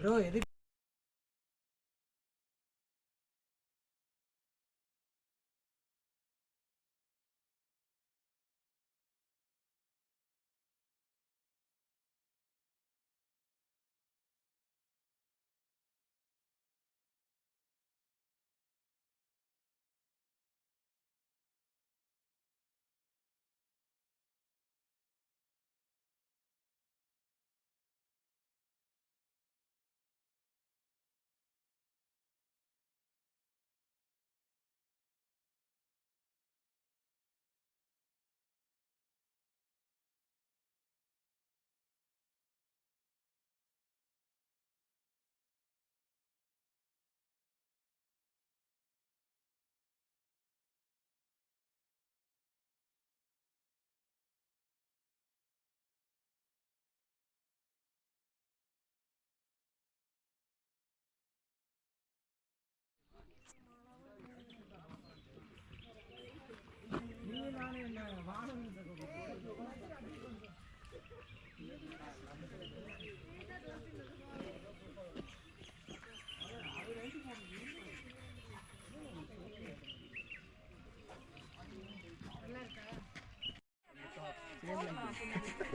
bro எது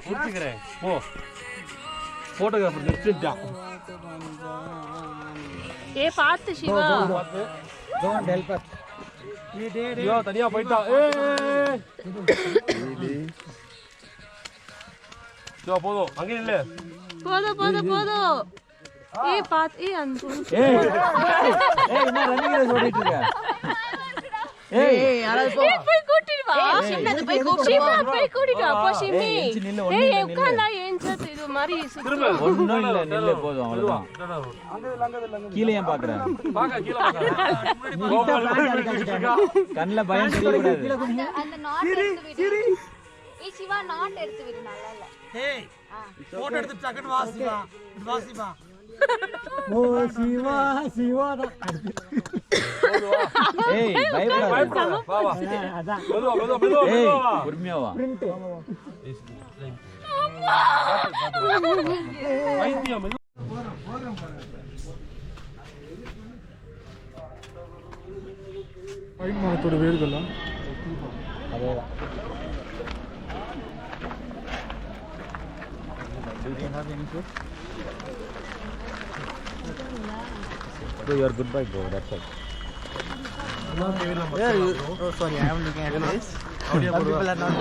முடிச்சுக்கிறேன் ஓ photographer நிறுத்திட்டான் ஏ பாத்து சிவா don't help us ஐயோ தனியா போய்டா சோ போதும் அங்க இல்ல போதும் ஏ பாத்து ஏ அன்பு ஏய் என்ன ரன்னிங் ரேஸ் ஓடிட்டு இருக்க ஏய் யாராவது போ போய் கூட்டிட்டு வா சின்னது போய் கூட்டிட்டு வா போ சிமி ஏய் உட்கார்ந்தா ஏஞ்சது இது மாதிரி ஒண்ணும் இல்ல நில்ல போதும் அவ்வளவுதான் கீழே ஏன் பாக்குற கண்ணுல பயம் தெரியக்கூடாது அந்த நாட் எடுத்து விடு ஏய் சிவா நாட் எடுத்து விடு நல்லா இல்ல ஏய் போட்டோ எடுத்து டக்கன் வாசிமா ஓ சிவா ஏய் பயப்படாத வா வா அதான் மெதுவா ஏய் பொறுமையா வா பிரிண்ட் வைத்தியம் பைன் மரத்தோட வேர்கள்லாம் அதேதான் Do you have any food? So you are good by bro, that's all. Yeah, oh sorry, I am looking at this. Some people are not.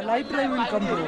Light drive will come through.